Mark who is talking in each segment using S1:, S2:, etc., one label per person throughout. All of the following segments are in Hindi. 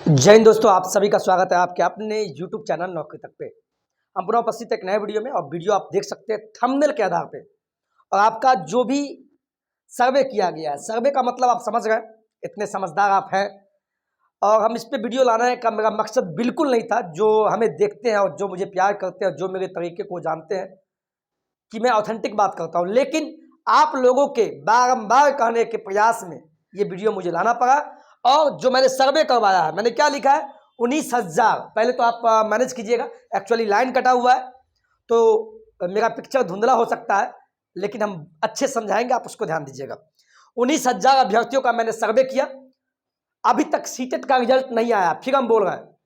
S1: जय हिंद दोस्तों, आप सभी का स्वागत है आपके अपने YouTube चैनल नौकरी तक पे। हम पुनः उपस्थित एक नए वीडियो में और वीडियो आप देख सकते हैं थंबनेल के आधार पे। और आपका जो भी सर्वे किया गया है, सर्वे का मतलब आप समझ गए, इतने समझदार आप हैं। और हम इस पे वीडियो लाने का मेरा मकसद बिल्कुल नहीं था। जो हमें देखते हैं और जो मुझे प्यार करते हैं और जो मेरे तरीके को जानते हैं कि मैं ऑथेंटिक बात करता हूँ, लेकिन आप लोगों के बारंबार कहने के प्रयास में ये वीडियो मुझे लाना पड़ा। और जो मैंने सर्वे करवाया है, मैंने क्या लिखा है, 19,000। पहले तो आप मैनेज कीजिएगा, एक्चुअली लाइन कटा हुआ है तो मेरा पिक्चर धुंधला हो सकता है, लेकिन हम अच्छे समझाएंगे, आप उसको ध्यान दीजिएगा। 19,000 अभ्यर्थियों का मैंने सर्वे किया, अभी तक सीटेट का रिजल्ट नहीं आया। फिर हम बोल रहे हैं,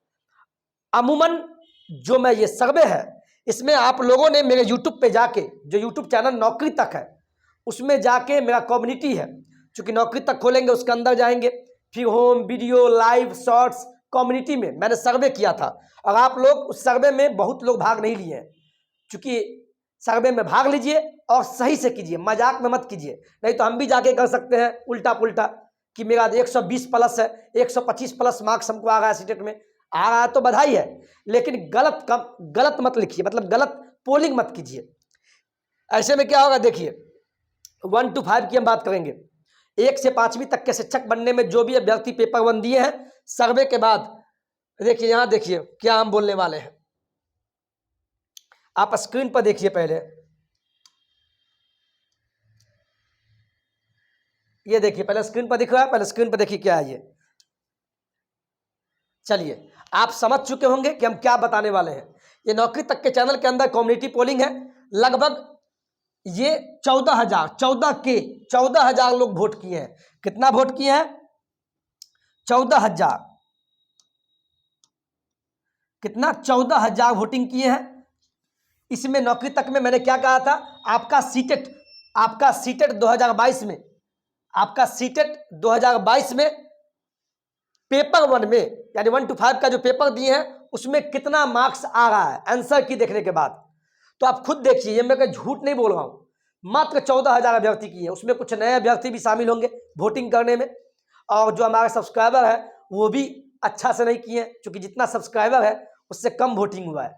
S1: अमूमन जो मैं ये सर्वे है, इसमें आप लोगों ने मेरे यूट्यूब पे जाके, जो यूट्यूब चैनल नौकरी तक है, उसमें जाके मेरा कम्युनिटी है, चूंकि नौकरी तक खोलेंगे उसके अंदर जाएंगे, फिर home video live shorts community में मैंने सर्वे किया था। और आप लोग उस सर्वे में बहुत लोग भाग नहीं लिए हैं, चूंकि सर्वे में भाग लीजिए और सही से कीजिए, मजाक में मत कीजिए, नहीं तो हम भी जाके कर सकते हैं उल्टा पुल्टा कि मेरा 120 प्लस है, 125 प्लस मार्क्स हमको आ रहा है सीटेट में। आ रहा है तो बधाई है, लेकिन गलत मत लिखिए, मतलब गलत पोलिंग मत कीजिए। ऐसे में क्या होगा, देखिए 1 to 5 की हम बात करेंगे। 1 से 5वीं तक के शिक्षक बनने में जो भी अभ्यर्थी पेपर 1 दिए हैं, सर्वे के बाद देखिए, यहां देखिए क्या हम बोलने वाले हैं। आप स्क्रीन पर देखिए, पहले ये देखिए, पहले स्क्रीन पर दिख रहा है, पहले स्क्रीन पर देखिए क्या है ये। चलिए, आप समझ चुके होंगे कि हम क्या बताने वाले हैं। ये नौकरी तक के चैनल के अंदर कम्युनिटी पोलिंग है। लगभग ये 14,000 लोग वोट किए हैं। कितना वोट किए हैं? 14,000। कितना? 14,000 वोटिंग किए हैं। इसमें नौकरी तक में मैंने क्या कहा था, आपका सीटेट 2022 में, आपका सीटेट 2022 में पेपर 1 में, यानी 1 to 5 का जो पेपर दिए हैं, उसमें कितना मार्क्स आ रहा है आंसर की देखने के बाद। तो आप खुद देखिए, ये मैं झूठ नहीं बोल रहा हूं, मात्र 14,000 अभ्यर्थी की है। उसमें कुछ नए अभ्यर्थी भी शामिल होंगे वोटिंग करने में, और जो हमारे सब्सक्राइबर है वो भी अच्छा से नहीं किए, क्योंकि जितना सब्सक्राइबर है उससे कम वोटिंग हुआ है।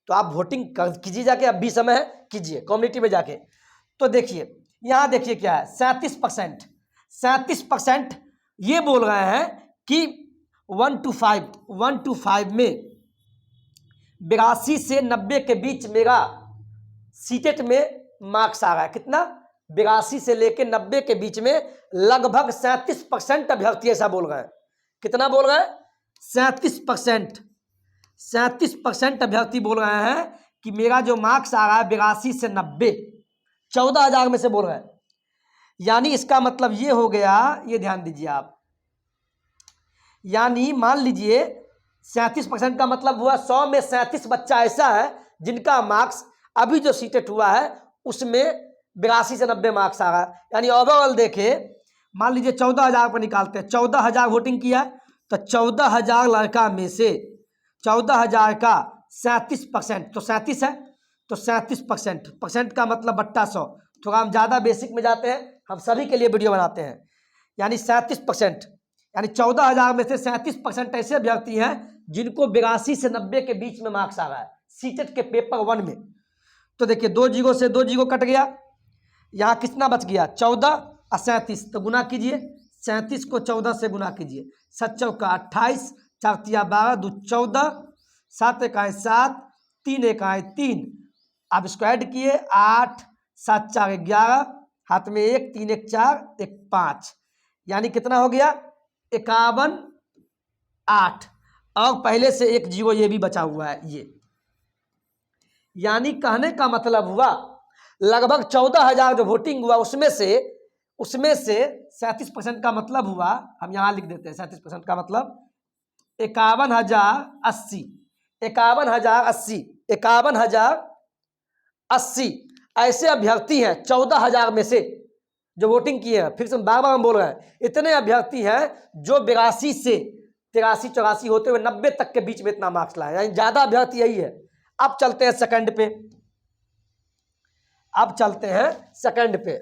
S1: तो आप वोटिंग कीजिए जाके, अब भी समय है, कीजिए कम्युनिटी में जाके। तो देखिए, यहां देखिए क्या है, 37% ये बोल रहे हैं कि 1 to 5 में 82 से 90 के बीच मेरा सीटेट में मार्क्स आ रहा है। कितना? 82 से लेके 90 के बीच में लगभग 37% अभ्यर्थी ऐसा बोल रहे हैं। कितना बोल रहे हैं? 37% अभ्यर्थी बोल रहे हैं कि मेरा जो मार्क्स आ रहा है 82 से 90, 14,000 में से बोल रहे हैं। यानी इसका मतलब ये हो गया, ये ध्यान दीजिए आप, यानी मान लीजिए 37% का मतलब हुआ 100 में 37 बच्चा ऐसा है जिनका मार्क्स अभी जो सीटेट हुआ है उसमें 82 से 90 मार्क्स आ रहा है। यानी ओवरऑल देखे, मान लीजिए 14,000 पर निकालते हैं, 14,000 वोटिंग किया, तो 14,000 लड़का में से 14,000 का 37%, तो 37 है, तो 37% का मतलब बट्टा 100। थोड़ा हम ज़्यादा बेसिक में जाते हैं, हम सभी के लिए वीडियो बनाते हैं। यानी 37%, यानी 14,000 में से 37% ऐसे अभ्यर्थी हैं जिनको 82 से 90 के बीच में मार्क्स आ रहा है सीटेट के पेपर 1 में। तो देखिए, 2 जीरो से 2 जीरो कट गया, यहाँ कितना बच गया? 14 और 37, तो गुना कीजिए, 37 को 14 से गुना कीजिए, 7 चौका 28, 4 तिया 12, 2 14, 7 इकाई 7, 3 इकाई 3, आप इसको ऐड किए, 8 7 4 11, हाथ में 1, 3 1 4 1 5, यानी कितना हो गया? 51 8, और पहले से 1 जीरो ये भी बचा हुआ है ये। यानी कहने का मतलब हुआ, लगभग 14,000 जो वोटिंग हुआ उसमें से 37% का मतलब हुआ, हम यहां लिख देते हैं 37% का मतलब 51,080, 51,080, 51,080 ऐसे अभ्यर्थी हैं 14,000 में से जो वोटिंग किए हैं। फिर से बार बार हम बोल रहे हैं, इतने अभ्यर्थी हैं जो 82 से 83 84 होते हुए 90 तक के बीच में इतना मार्क्स लाए, यानी ज्यादा अभ्यर्थी यही है। अब चलते हैं सेकंड पे, अब चलते हैं सेकंड पे।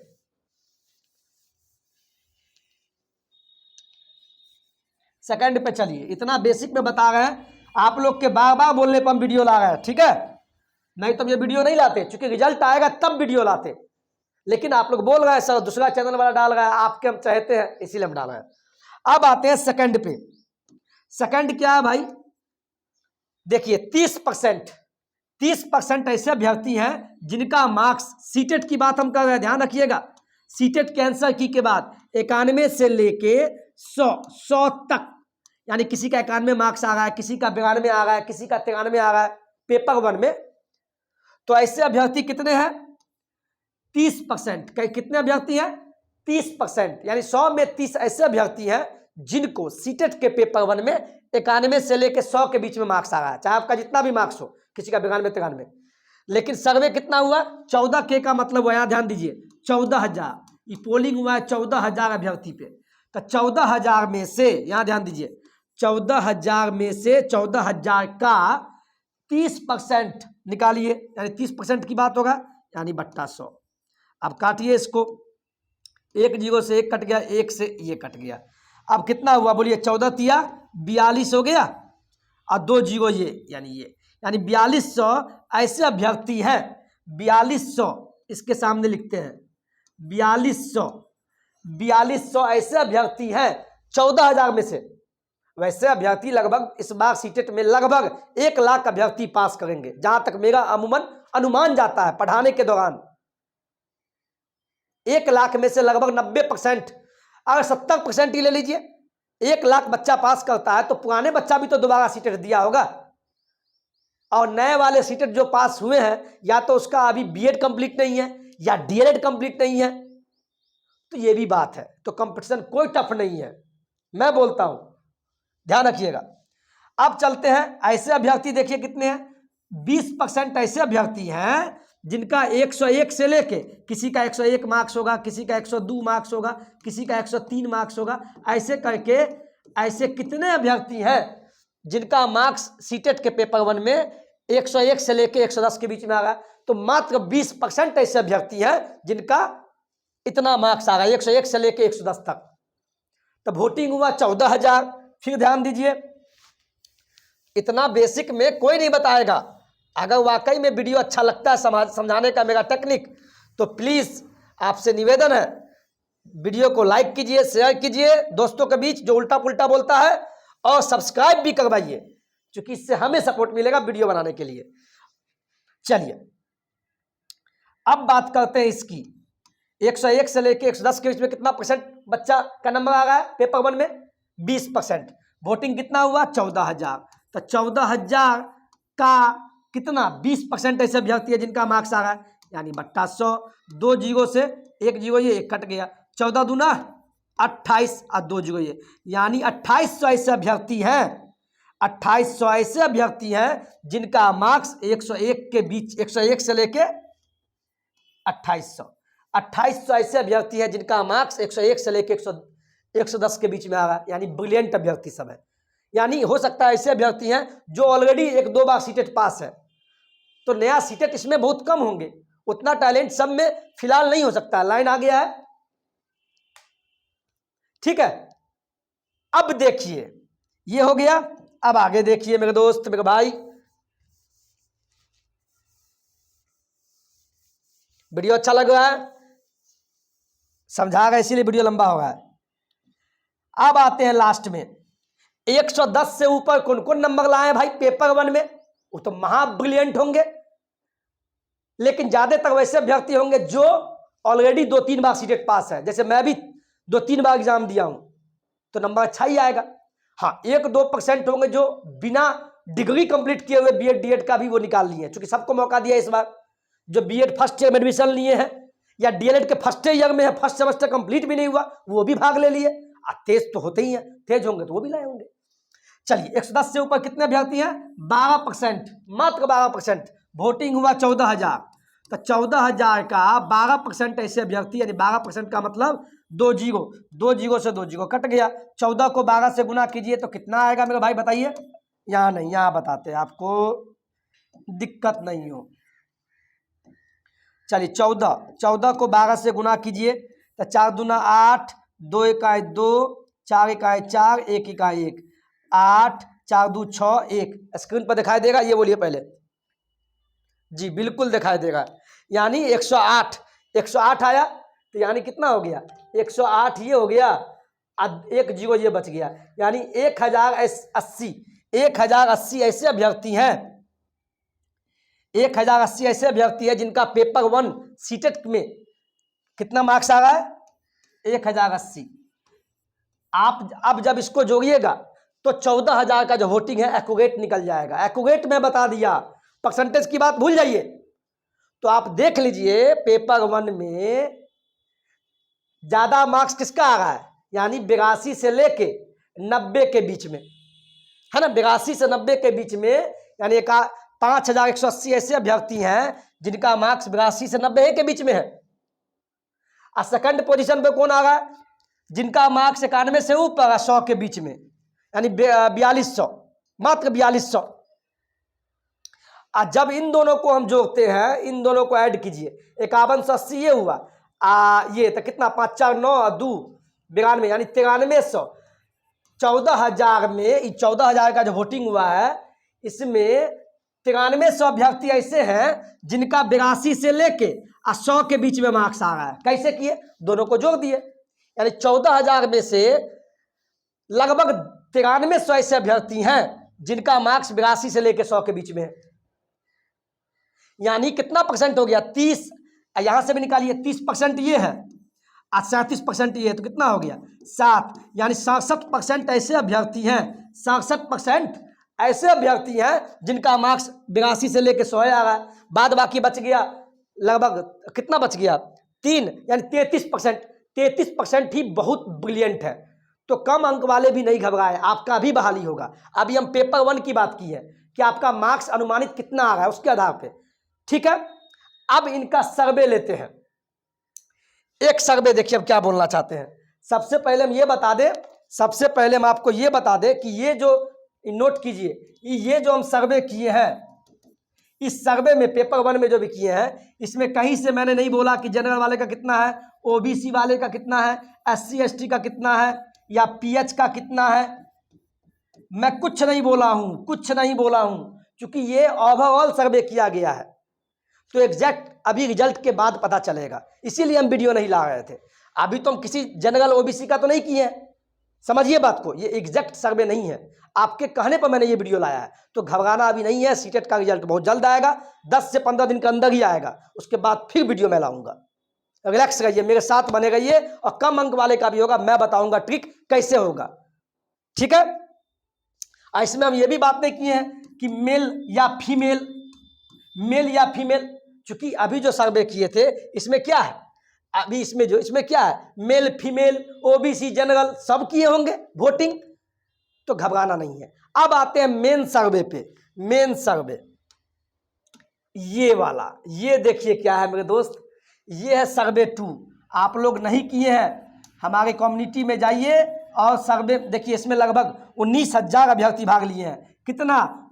S1: सेकंड पे चलिए, इतना बेसिक में बता रहे हैं, आप लोग के बार बार बोलने पर हम वीडियो ला रहे हैं, ठीक है, नहीं तो ये वीडियो नहीं लाते, क्योंकि रिजल्ट आएगा तब वीडियो लाते, लेकिन आप लोग बोल रहे हैं सर दूसरा चैनल वाला डाल रहा है, आपके हम चाहते हैं इसीलिए हम डाल रहे हैं। अब आते हैं सेकंड पे। सेकंड क्या है भाई, देखिए 30% ऐसे अभ्यर्थी हैं जिनका मार्क्स, सीटेट की बात हम कर रहे हैं, ध्यान रखिएगा, सीटेट के आंसर की के बाद 91 से लेके 100 तक, यानी किसी का 91 मार्क्स आ रहा है, किसी का 92 आ रहा है, किसी का 93 आ रहा है पेपर 1 में, तो ऐसे अभ्यर्थी कितने हैं, 30%। कितने अभ्यर्थी हैं, 30%, यानी 100 में 30 ऐसे अभ्यर्थी हैं जिनको सीटेट के पेपर 1 में 91 से लेकर 100 के बीच में मार्क्स आ रहा है, चाहे आपका जितना भी मार्क्स हो, किसी का 92 93। लेकिन सर्वे कितना हुआ, 14K का मतलब हुआ, यहाँ ध्यान दीजिए 14,000, ये पोलिंग हुआ है 14,000 अभ्यर्थी पे, तो 14,000 में से, यहाँ ध्यान दीजिए 14,000 में से 14,000 का 30% निकालिए, यानी 30% की बात होगा, यानी बट्टा 100। अब काटिए इसको, 1 0 से 1 कट गया, 1 से ये कट गया, अब कितना हुआ बोलिए, 14 तिया 42 हो गया, और 2 0 ये, यानी 4200 ऐसे अभ्यर्थी हैं, 4200 इसके सामने लिखते हैं, 4200 ऐसे अभ्यर्थी हैं 14,000 में से। वैसे अभ्यर्थी लगभग इस बार सीटेट में लगभग 1 लाख अभ्यर्थी पास करेंगे, जहां तक मेरा अमूमन अनुमान जाता है पढ़ाने के दौरान। 1 लाख में से लगभग 90%, अगर 70% ही ले लीजिए, 1 लाख बच्चा पास करता है तो पुराने बच्चा भी तो दोबारा सीटेट दिया होगा, और नए वाले सीटेट जो पास हुए हैं या तो उसका अभी बीएड कंप्लीट नहीं है या डीएलएड कंप्लीट नहीं है, तो ये भी बात है। तो कंपटीशन कोई टफ नहीं है, मैं बोलता हूं, ध्यान रखिएगा। अब चलते हैं, ऐसे अभ्यर्थी देखिए कितने हैं, 20% ऐसे अभ्यर्थी हैं जिनका 101 से लेके, किसी का 101 मार्क्स होगा, किसी का 102 मार्क्स होगा, किसी का 103 मार्क्स होगा, ऐसे करके ऐसे कितने अभ्यर्थी हैं जिनका मार्क्स सीटेट के पेपर 1 में 101 से लेके 110 के बीच में आ रहा है। तो मात्र 20% ऐसे अभ्यर्थी हैं जिनका इतना मार्क्स आ रहा है, 101 से लेके 110 तक। तो वोटिंग हुआ 14,000। फिर ध्यान दीजिए, इतना बेसिक में कोई नहीं बताएगा। अगर वाकई में वीडियो अच्छा लगता है समझाने का मेरा टेक्निक, तो प्लीज आपसे निवेदन है, वीडियो को लाइक कीजिए, शेयर कीजिए दोस्तों के बीच जो उल्टा पुल्टा बोलता है, और सब्सक्राइब भी करवाइए, क्योंकि इससे हमें सपोर्ट मिलेगा वीडियो बनाने के लिए। चलिए अब बात करते हैं इसकी, 101 से लेके 110 के बीच में कितना परसेंट बच्चा का नंबर आ रहा है पेपर 1 में, 20%। वोटिंग कितना हुआ, 14,000। तो 14,000 का कितना, 20% ऐसे अभ्यर्थी है जिनका मार्क्स आ रहा है, यानी बट्टा 100। 2 0 से 1 0 ये 1 कट गया, 14 दूना 28 और 2 0 ये, यानी 2800 ऐसे अभ्यर्थी हैं, 2800 ऐसे अभ्यर्थी हैं जिनका मार्क्स 101 के बीच, 101 से लेके 2800 ऐसे अभ्यर्थी हैं जिनका मार्क्स 101 से लेके 110 के बीच में आ रहा है, यानी ब्रिलियंट अभ्यर्थी सब है। यानी हो सकता है ऐसे अभ्यर्थी हैं जो ऑलरेडी 1-2 बार सीटेट पास है, तो नया सीटेट इसमें बहुत कम होंगे, उतना टैलेंट सब में फिलहाल नहीं हो सकता। लाइन आ गया है, ठीक है। अब देखिए ये हो गया, अब आगे देखिए मेरे दोस्त, मेरे भाई, वीडियो अच्छा लग रहा है, समझा रहा इसीलिए वीडियो लंबा हो रहा है। अब आते हैं लास्ट में, 110 से ऊपर कौन कौन नंबर लाए भाई पेपर 1 में, वो तो महा ब्रिलियंट होंगे, लेकिन ज्यादातर वैसे अभ्यर्थी होंगे जो ऑलरेडी 2-3 बार सीटेट पास है। जैसे मैं भी 2-3 बार एग्जाम दिया हूं, तो नंबर अच्छा ही आएगा। हाँ, 1-2% होंगे जो बिना डिग्री कंप्लीट किए हुए बीएड डीएड का भी वो निकाल लिए, क्योंकि सबको मौका दिया इस बार। जो बीएड फर्स्ट ईयर में एडमिशन लिए हैं या डीएलएड के फर्स्ट ईयर में है, फर्स्ट सेमेस्टर कंप्लीट भी नहीं हुआ, वो भी भाग ले लिए। तेज तो होते ही हैं, तेज होंगे तो वो भी लाए होंगे। चलिए 110 से ऊपर कितने अभ्यर्थी हैं, 12%, मात्र 12%। वोटिंग हुआ 14,000, तो 14,000 का 12% ऐसे अभ्यर्थी, यानी 12% का मतलब 2 0 से 2 0 कट गया। 14 को 12 से गुना कीजिए तो कितना आएगा मेरे भाई बताइए, यहाँ नहीं, यहाँ बताते आपको दिक्कत नहीं हो। चलिए 14 को 12 से गुना कीजिए तो 4 दूना 8, 2 1 2, 4 1 4, 1 1 1, 8 4 2 6 1 स्क्रीन पर दिखाई देगा, ये बोलिए पहले जी, बिल्कुल दिखाई देगा। यानी 108 108 आया, तो यानी कितना हो गया 108 ये हो गया, एक जीरो ये बच गया, यानी 1080 1080 ऐसे अभ्यर्थी हैं, 1080 ऐसे अभ्यर्थी हैं जिनका पेपर 1 सीटेट में कितना मार्क्स आ रहा है 1080। आप अब जब इसको जोड़िएगा तो 14,000 का जो वोटिंग है एक्यूरेट निकल जाएगा। एक्यूरेट में बता दिया, परसेंटेज की बात भूल जाइए। तो आप देख लीजिए पेपर 1 में ज्यादा मार्क्स किसका आ रहा है, यानी 82 से लेके 90 के बीच में, है ना, 82 से 90 के बीच में, यानी 5,180 ऐसे अभ्यर्थी हैं जिनका मार्क्स 82 से 90 के बीच में है। और सेकंड पोजीशन पे कौन आ रहा है, जिनका मार्क्स 91 से ऊपर 100 के बीच में, यानी 4200, मात्र 4200। और जब इन दोनों को हम जोड़ते हैं, इन दोनों को ऐड कीजिए, 5180 ये हुआ, ये तो कितना 5 4 9 2 92, यानी 9300। 14,000 में 14,000 का जो वोटिंग हुआ है, इसमें 9300 अभ्यर्थी ऐसे हैं जिनका 82 से लेके 100 के बीच में मार्क्स आ रहा है। कैसे किए, दोनों को जोड़ दिए, यानी 14,000 में से लगभग 9300 ऐसे अभ्यर्थी हैं जिनका मार्क्स 82 से लेके 100 के बीच में है। यानी कितना परसेंट हो गया 30, यहां से भी निकालिए 30% ये है और 37% ये है, तो कितना हो गया 7, यानी 67% ऐसे अभ्यर्थी हैं, 67% ऐसे अभ्यर्थी हैं जिनका मार्क्स 82 से लेके 100 आ रहा है। बाद बाकी बच गया लगभग कितना बच गया 3, यानी 33%। 33% ही बहुत ब्रिलियंट है। तो कम अंक वाले भी नहीं घबराए, आपका भी बहाली होगा। अभी हम पेपर 1 की बात की है कि आपका मार्क्स अनुमानित कितना आ रहा है उसके आधार पे, ठीक है। अब इनका सर्वे लेते हैं, एक सर्वे देखिए अब क्या बोलना चाहते हैं। सबसे पहले हम ये बता दें, सबसे पहले हम आपको ये बता दें कि ये जो नोट कीजिए, ये जो हम सर्वे किए हैं, इस सर्वे में पेपर 1 में जो भी किए हैं, इसमें कहीं से मैंने नहीं बोला कि जनरल वाले का कितना है, ओबीसी वाले का कितना है, एससी एसटी का कितना है, या पीएच का कितना है। मैं कुछ नहीं बोला हूं, कुछ नहीं बोला हूं, क्योंकि ये ओवरऑल सर्वे किया गया है, तो एग्जैक्ट अभी रिजल्ट के बाद पता चलेगा, इसीलिए हम वीडियो नहीं ला रहे थे। अभी तो हम किसी जनरल ओबीसी का तो नहीं किए हैं, समझिए बात को, ये एग्जैक्ट सर्वे नहीं है, आपके कहने पर मैंने ये वीडियो लाया है। तो घबराना अभी नहीं है, सीटेट का रिजल्ट बहुत जल्द आएगा, 10 से 15 दिन के अंदर ही आएगा, उसके बाद फिर वीडियो में लाऊंगा। रिलैक्स रहिए, मेरे साथ बने रहिए, और कम अंक वाले का भी होगा, मैं बताऊंगा ट्रिक कैसे होगा, ठीक है। इसमें हम ये भी बात नहीं किए हैं कि मेल या फीमेल, मेल या फीमेल, क्योंकि अभी जो सर्वे किए थे इसमें क्या है, अभी इसमें क्या है, मेल फीमेल ओबीसी जनरल सब किए होंगे वोटिंग, तो घबराना नहीं है। अब आते हैं मेन सर्वे पे। मेन सर्वे ये वाला, ये देखिए क्या है मेरे दोस्त, ये है सर्वे 2। आप लोग नहीं किए हैं, हमारे कम्युनिटी में जाइए और सर्वे देखिए, इसमें लगभग 19,000 अभ्यर्थी भाग लिए हैं। कितना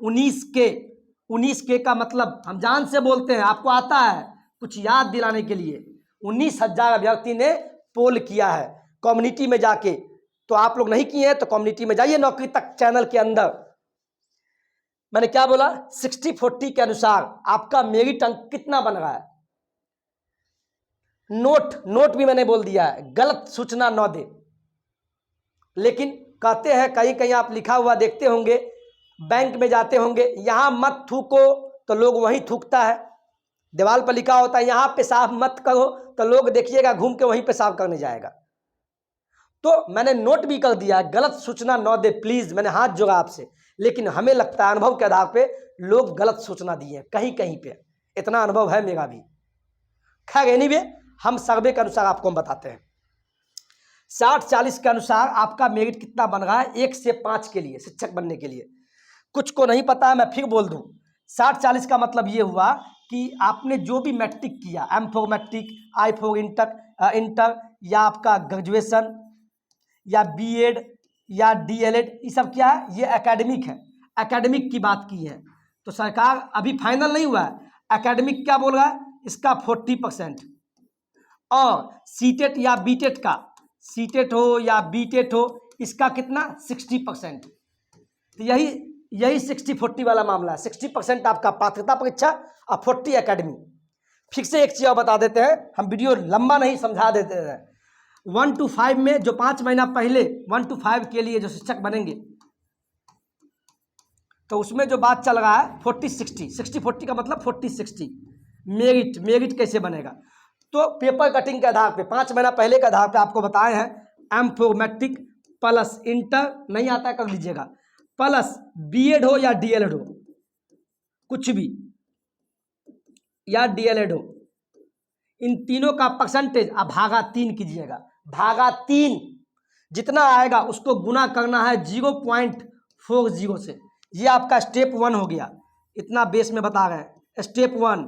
S1: 19K का मतलब हम जान से बोलते हैं, आपको आता है कुछ याद दिलाने के लिए। 19,000 अभ्यर्थी ने पोल किया है कम्युनिटी में जाके, तो आप लोग नहीं किए हैं तो कम्युनिटी में जाइए, नौकरी तक चैनल के अंदर। मैंने क्या बोला, 60-40 के अनुसार आपका मेरिट अंक कितना बन रहा है। नोट भी मैंने बोल दिया है, गलत सूचना न दे। लेकिन कहते हैं कहीं कहीं आप लिखा हुआ देखते होंगे, बैंक में जाते होंगे, यहां मत थूको तो लोग वहीं थूकता है, दीवार पर लिखा होता है यहां पेशाब मत करो, तो लोग देखिएगा घूम के वहीं पेशाब करने जाएगा। तो मैंने नोट भी कर दिया, गलत सूचना न दे प्लीज, मैंने हाथ जोड़ा आपसे। लेकिन हमें लगता है अनुभव के आधार पे लोग गलत सूचना दिए कहीं कहीं पे, इतना अनुभव है मेरा भी। खैर एनीवे, हम सर्वे के अनुसार आपको हम बताते हैं। 60-40 के अनुसार आपका मेरिट कितना बन रहा है 1 से 5 के लिए, शिक्षक बनने के लिए। कुछ को नहीं पता है, मैं फिर बोल दूं, 60-40 का मतलब ये हुआ कि आपने जो भी मैट्रिक किया, M4 मैट्रिक, I4 इंटर या आपका ग्रेजुएशन या बीएड या डीएलएड, ये सब क्या है, ये एकेडमिक है, एकेडमिक की बात की है। तो सरकार अभी फाइनल नहीं हुआ है, एकेडमिक क्या बोल रहा है, इसका 40%, और सीटेट या बीटेट का, सीटेट हो या बीटेट हो, इसका कितना 60%। तो यही यही 60-40 वाला मामला है। 60% आपका पात्रता परीक्षा और 40 एकेडमी। फिर से एक चीज़ और बता देते हैं, हम वीडियो लंबा नहीं समझा देते हैं। 1 to 5 में जो 5 महीना पहले 1 to 5 के लिए जो शिक्षक बनेंगे, तो उसमें जो बात चल रहा है 40-60, 60-40 का मतलब 40-60 मेरिट कैसे बनेगा। तो पेपर कटिंग के आधार पे 5 महीना पहले के आधार पे आपको बताए हैं, एम मैट्रिक प्लस इंटर नहीं आता कर लीजिएगा, प्लस बीएड हो या डीएलएड हो, कुछ भी, या डीएलएड हो, इन तीनों का परसेंटेज आप भागा 3 कीजिएगा। भागा 3 जितना आएगा उसको गुना करना है 0.40 से। ये आपका स्टेप 1 हो गया, इतना बेस में बता रहे हैं, स्टेप 1।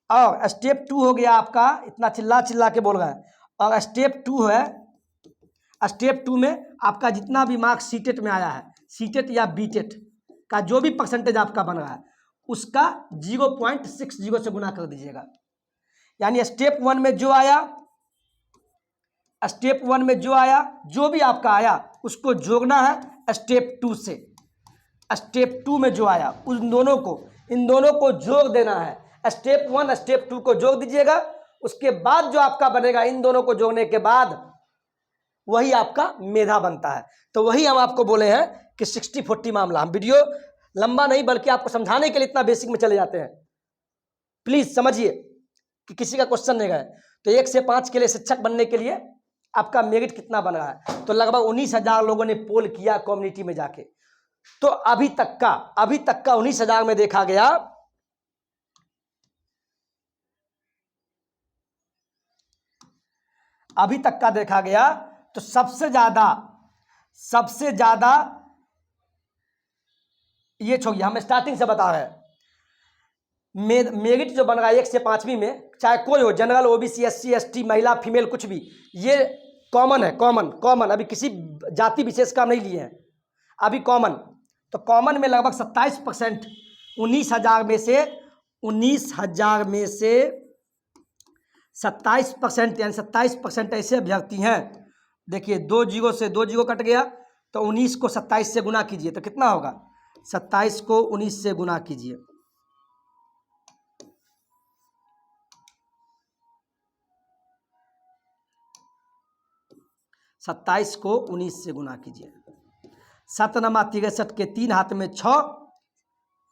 S1: और स्टेप 2 हो गया आपका, इतना चिल्ला के बोल रहे हैं। और स्टेप 2 है, स्टेप 2 में आपका जितना भी मार्क्स सीटेट में आया है, सीटेट या बीटेट का जो भी परसेंटेज आपका बन रहा है, उसका 0.60 से गुना कर दीजिएगा। यानी स्टेप 1 में जो आया, स्टेप 1 में जो आया, जो भी आपका आया उसको जोड़ना है स्टेप 2 से। स्टेप 2 में जो आया उन दोनों को, इन दोनों को जोड़ देना है। स्टेप 1 स्टेप 2 को जोड़ दीजिएगा, उसके बाद जो आपका बनेगा, इन दोनों को जोड़ने के बाद वही आपका मेधा बनता है। तो वही हम आपको बोले हैं कि 60-40 मामला। हम वीडियो लंबा नहीं बल्कि आपको समझाने के लिए इतना बेसिक में चले जाते हैं। प्लीज समझिए कि किसी का क्वेश्चन नहीं गए। तो 1 से 5 के लिए शिक्षक बनने के लिए आपका मेरिट कितना बन रहा है, तो लगभग 19,000 लोगों ने पोल किया कम्युनिटी में जाके। तो अभी तक का 19,000 में देखा गया, अभी तक का देखा गया तो सबसे ज्यादा ये छोड़िए, हम स्टार्टिंग से बता रहे हैं। मेरिट जो बन रहा है 1 से 5वीं में, चाहे कोई हो, जनरल, ओबीसी, एससी, एसटी, महिला, फीमेल, कुछ भी, ये कॉमन है। कॉमन अभी किसी जाति विशेष का नहीं लिए हैं, अभी कॉमन। तो कॉमन में लगभग 27%, 19,000 में से 27%, यानी 27% ऐसे अभ्यर्थी हैं। देखिए 2 जीरो से 2 जीरो कट गया, तो 19 को 27 से गुना कीजिए तो कितना होगा, 27 को 19 से गुना कीजिए, सत्ताईस को 19 से गुना कीजिए। 7 नमा 63 के 3 हाथ में 6,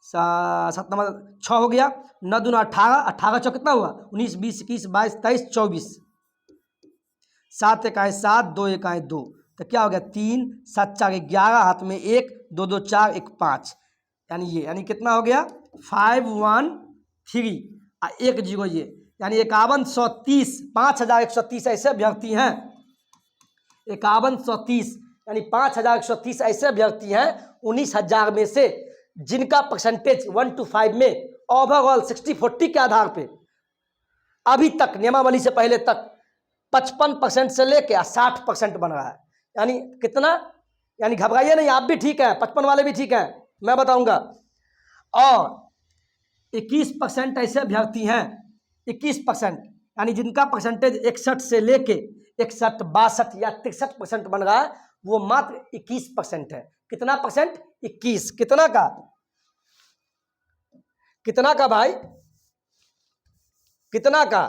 S1: 7 नमा 6 हो गया, 9 दूना 18, 18 चौ कितना हुआ, 19, 20, 21, 22, 23, 24, 7 एकाएं 7, 2 एकाएं 2, तो क्या हो गया 3, 7 4 11, हाथ में 1, 2 2 4 1 5, यानी ये, यानी कितना हो गया 513 और 1 जीरो ये, यानी 5130, 5130 ऐसे अभ्यर्थी हैं। 5130 यानी 5130 ऐसे अभ्यर्थी हैं 19,000 में से, जिनका परसेंटेज 1 to 5 में ओवरऑल 60-40 के आधार पे अभी तक नियमावली से पहले तक 55% से लेके 60% बन रहा है। यानी कितना, यानी घबराइए नहीं, आप भी ठीक हैं, 55 वाले भी ठीक हैं, मैं बताऊंगा। और 21% ऐसे अभ्यर्थी हैं, 21% यानी जिनका परसेंटेज 61 से लेके 61, 62 या 63% बन रहा है, वो मात्र 21% है। कितना परसेंट, 21। कितना का, कितना का भाई, कितना का,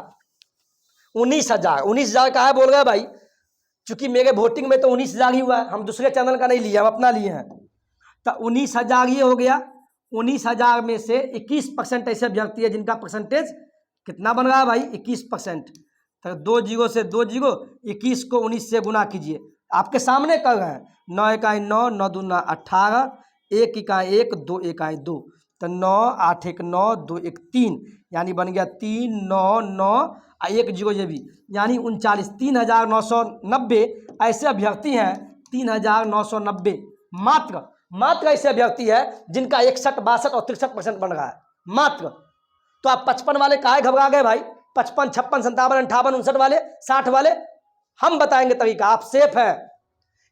S1: 19,000। 19,000 का है बोल रहे भाई, चूंकि मेरे वोटिंग में तो 19,000 ही हुआ है, हम दूसरे चैनल का नहीं लिए, हम अपना लिए हैं। तो 19,000 ये हो गया। 19,000 में से 21% ऐसे अभ्यर्थी है जिनका परसेंटेज कितना बन रहा है भाई, 21%। तो 2 जीरो से 2 जीरो, 21 को 19 से गुना कीजिए, आपके सामने कर रहे हैं। 9 एकाई 9, 9 दूना 18, 1 इकाई 1, 2 इकाई 2, तो 9, 8 1 9, 2 1 3, यानी बन गया 3 9 9 और 1 जीरो ये भी, यानी 39, 3,990 ऐसे अभ्यर्थी हैं। 3,990 मात्र ऐसे अभ्यर्थी है जिनका 61, 62 और 63% बन रहा है, मात्र। तो आप 55 वाले काहे घबरा गए भाई, 55, 56, 57, 58, 59 वाले, 60 वाले, हम बताएंगे तरीका, आप सेफ है।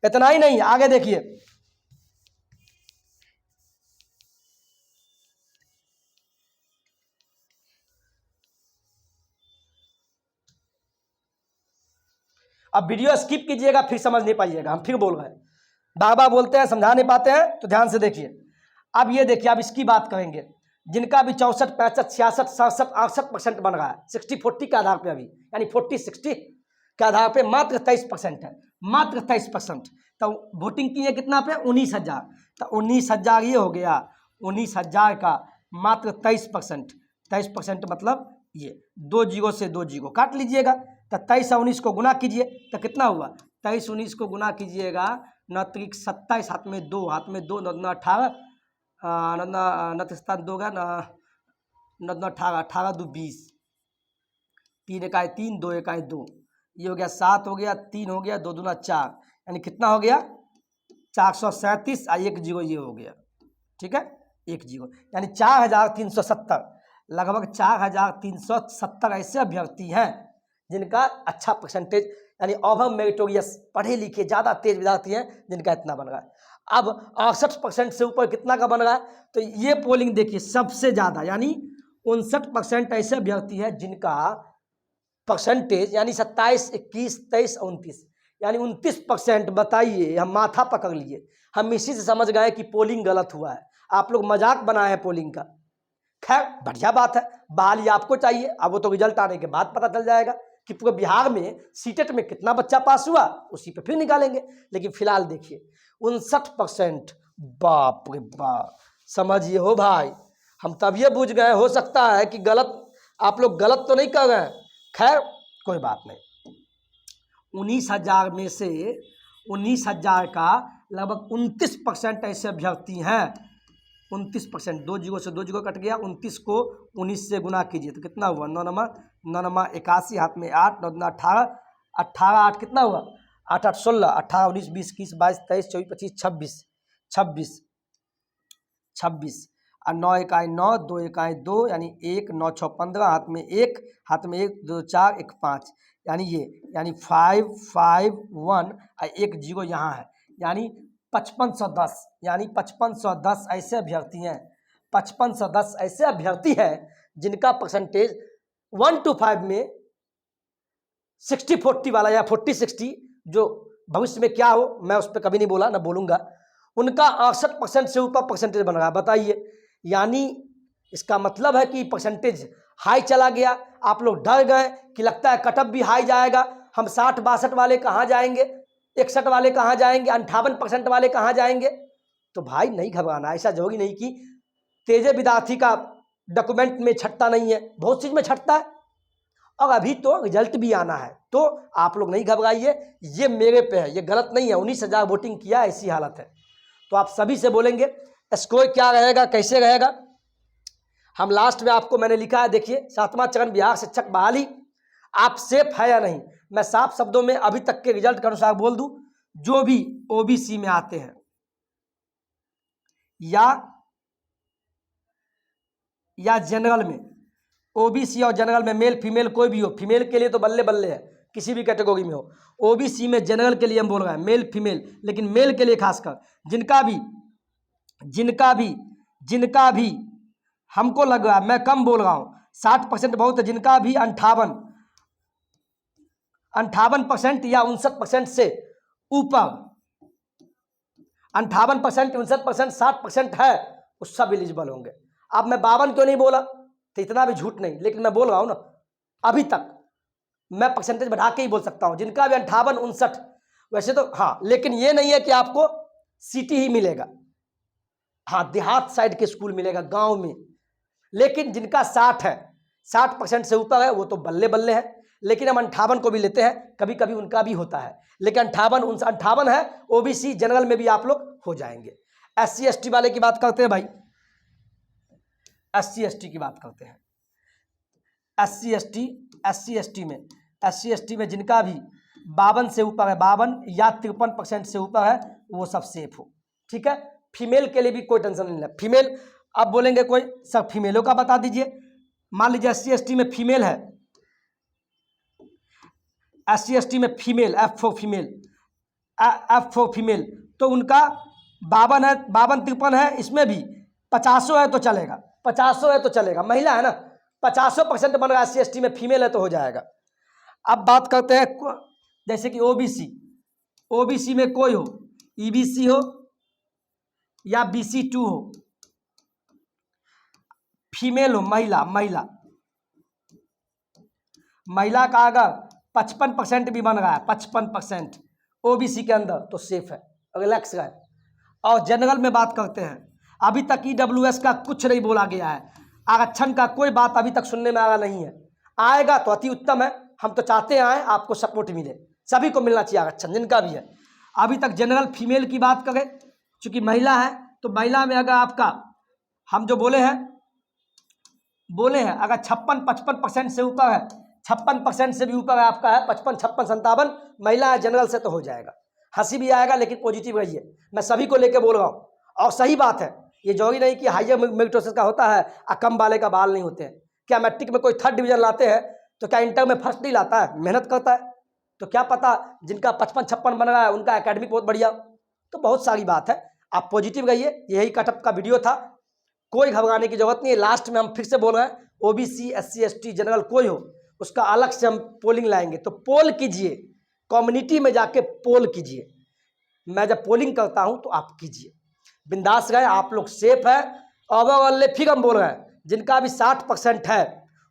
S1: इतना ही नहीं, आगे देखिए, अब वीडियो स्किप कीजिएगा फिर समझ नहीं पाइएगा, हम फिर बोल रहे हैं। बार बार बोलते हैं, समझा नहीं पाते हैं, तो ध्यान से देखिए। अब ये देखिए, अब इसकी बात करेंगे जिनका भी 64, 65, 66, 67, 68% बन रहा है 60-40 के आधार पे अभी, यानी 40-60 के आधार पे मात्र 23% है, मात्र 23%। तो वोटिंग की है कितना पे? 19,000। तो 19,000 ये हो गया, 19,000 का मात्र 23%। 23% मतलब ये 2 जीरो से 2 जीरो काट लीजिएगा। तो 23 और 19 को गुना कीजिए तो कितना हुआ? 23 19 को गुना कीजिएगा, 9 त्रिक 27, हाथ में 2, हाथ में 2, 9 18, नतिस्तान 2 का 9 18, 18 2 20, 3 इकाई 3, 2 इकाई 2, ये हो गया 7 हो गया, 3 हो गया, 2 दूना 4, यानी कितना हो गया? 437 और 1 जीरो ये हो गया, ठीक है, 1 जीरो, यानी 4,370, लगभग 4,370 ऐसे अभ्यर्थी हैं जिनका अच्छा परसेंटेज, यानी ओवर मेरिटोरियस, पढ़े लिखे ज़्यादा तेज विद्यार्थी हैं जिनका इतना बन रहा है। अब 68% से ऊपर कितना का बन रहा है? तो ये पोलिंग देखिए सबसे ज़्यादा, यानी 59% ऐसे अभ्यर्थी हैं जिनका परसेंटेज, यानी 27, 21, 23, 29, यानी 29%। बताइए, हम माथा पकड़ लिए, हम इसी से समझ गए कि पोलिंग गलत हुआ है। आप लोग मजाक बनाए हैं पोलिंग का। खैर बढ़िया बात है, बहाली आपको चाहिए, अब वो तो रिजल्ट आने के बाद पता चल जाएगा कि पूरे बिहार में सीटेट में कितना बच्चा पास हुआ, उसी पे फिर निकालेंगे। लेकिन फिलहाल देखिए 59%, बाप रे बाप, समझिए हो भाई, हम तब ये बुझ गए, हो सकता है कि गलत, आप लोग गलत तो नहीं कर रहे हैं। खैर कोई बात नहीं, 19,000 में से 19,000 का लगभग 29% ऐसे अभ्यर्थी हैं, 29%, 2 जीरो से 2 जीरो कट गया, 29 को 19 से गुना कीजिए तो कितना हुआ? 9 नमा 81, हाथ में 8, 9 दूना 18, 18 8 कितना हुआ? 8 8 16, 18 19 20 21 22 23 24 25 26, 26 26 और 9 इकाई 9, 2 इकाई 2, यानी 1, 9 6 15, हाथ में 1, हाथ में 1, 2 4 1 5, यानी ये, यानी 5 5 1 और 1 जीरो यहाँ है, यानी 5510, यानी 5510 ऐसे अभ्यर्थी हैं, 5510 ऐसे अभ्यर्थी हैं जिनका परसेंटेज 1 to 5 में 60-40 वाला या 40-60, जो भविष्य में क्या हो मैं उस पर कभी नहीं बोला, ना बोलूँगा, उनका 68% से ऊपर परसेंटेज बन रहा है। बताइए, यानी इसका मतलब है कि परसेंटेज हाई चला गया। आप लोग डर गए कि लगता है कटअप भी हाई जाएगा, हम 60-62 वाले कहाँ जाएंगे, 61 वाले कहाँ जाएंगे, 58% वाले कहाँ जाएंगे। तो भाई नहीं घबराना, ऐसा जरूरी नहीं कि तेजे विद्यार्थी का डॉक्यूमेंट में छटता नहीं है, बहुत चीज़ में छटता है, और अभी तो रिजल्ट भी आना है, तो आप लोग नहीं घबराइए, ये मेरे पे है, ये गलत नहीं है। 19,000 वोटिंग किया, ऐसी हालत है। तो आप सभी से बोलेंगे स्कोर क्या रहेगा, कैसे रहेगा, हम लास्ट में आपको मैंने लिखा है, देखिए 7वां चरण बिहार शिक्षक बहाली, आप सेफ है या नहीं। मैं साफ शब्दों में अभी तक के रिजल्ट के अनुसार बोल दूं, जो भी ओबीसी में आते हैं या जनरल में, ओबीसी और जनरल में मेल फीमेल कोई भी हो, फीमेल के लिए तो बल्ले बल्ले है, किसी भी कैटेगरी में हो, ओबीसी में जनरल के लिए हम बोल रहे हैं मेल फीमेल, लेकिन मेल के लिए खासकर जिनका भी हमको लग रहा है, मैं कम बोल रहा हूँ, 60% बहुत है, जिनका भी 58% या 59% से ऊपर, 58%, 59%, 60% है, वो सब एलिजिबल होंगे। अब मैं 52 क्यों नहीं बोला, तो इतना भी झूठ नहीं, लेकिन मैं बोल रहा हूँ ना, अभी तक मैं परसेंटेज बढ़ा के ही बोल सकता हूँ, जिनका भी 58, 59, वैसे तो हाँ, लेकिन ये नहीं है कि आपको सिटी ही मिलेगा, हाँ देहात साइड के स्कूल मिलेगा, गांव में। लेकिन जिनका 60 है, 60% से ऊपर है, वो तो बल्ले बल्ले है, लेकिन हम 58 को भी लेते हैं, कभी कभी उनका भी होता है, लेकिन 58 है, ओबीसी जनरल में भी आप लोग हो जाएंगे। SC ST वाले की बात करते हैं भाई, SC ST की बात करते हैं। SC ST में जिनका भी 52 से ऊपर है, 52 या 53% से ऊपर है, वो सब सेफ हो, ठीक है। फीमेल के लिए भी कोई टेंशन नहीं है। फीमेल, अब बोलेंगे कोई सर फीमेलों का बता दीजिए, मान लीजिए SC ST में फीमेल है, SC ST में फीमेल, F4 फीमेल, तो उनका 52 है, 52-53 है, इसमें भी 50 है तो चलेगा, 50 है तो चलेगा, महिला है ना, 50% बन रहा है, SC ST में फीमेल है तो हो जाएगा। अब बात करते हैं जैसे कि ओबीसी में कोई हो, ईबीसी हो या BC2 हो, फीमेल हो, महिला महिला महिला का अगर 55% भी बन रहा है, 55% ओबीसी के अंदर, तो सेफ है, रिलैक्स रहे। और जनरल में बात करते हैं, अभी तक ईडब्ल्यूएस का कुछ नहीं बोला गया है, आरक्षण का कोई बात अभी तक सुनने में आया नहीं है। आएगा तो अति उत्तम है, हम तो चाहते हैं आपको सपोर्ट मिले, सभी को मिलना चाहिए आरक्षण जिनका भी है। अभी तक जनरल फीमेल की बात करें, चूंकि महिला है तो महिला में अगर आपका हम जो बोले हैं अगर 56-55% से ऊपर है, 56% से भी ऊपर है आपका है 55, 56, 57 महिला है जनरल से, तो हो जाएगा। हंसी भी आएगा लेकिन पॉजिटिव रहिए, मैं सभी को लेकर बोल रहा हूँ। और सही बात है, ये जरूरी नहीं कि हाइयर मेरिटोरियस का होता है और कम वाले का बाल नहीं होते हैं। क्या मैट्रिक में कोई 3rd डिवीजन लाते हैं तो क्या इंटर में फर्स्ट नहीं लाता है, मेहनत करता है। तो क्या पता जिनका 55-56 बन रहा है उनका एकेडमिक बहुत बढ़िया। तो बहुत सारी बात है, आप पॉजिटिव रहिए। यही कटअप का वीडियो था, कोई घबराने की जरूरत नहीं है। लास्ट में हम फिर से बोल रहे हैं, ओबीसी, SC, ST जनरल कोई हो उसका अलग से हम पोलिंग लाएंगे, तो पोल कीजिए, कम्युनिटी में जाके पोल कीजिए। मैं जब पोलिंग करता हूं तो आप कीजिए, बिंदास रहे, आप लोग सेफ है। और फिर हम बोल रहे हैं जिनका भी 60% है,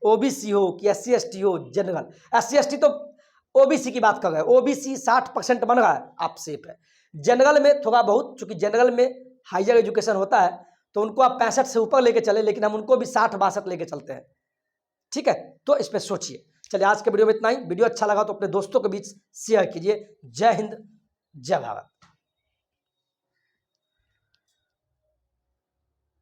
S1: ओबीसी हो कि SC, ST हो जनरल, SC, ST तो ओबीसी की बात कर रहे हैं, ओबीसी 60% बन रहा है, आप सेफ है। जनरल में थोड़ा बहुत, चूंकि जनरल में हायर एजुकेशन होता है तो उनको आप 65 से ऊपर लेके चले, लेकिन हम उनको भी 60-62 लेके चलते हैं, ठीक है। तो इस पर सोचिए। चलिए आज के वीडियो में इतना ही। वीडियो अच्छा लगा तो अपने दोस्तों के बीच शेयर कीजिए। जय हिंद, जय भारत।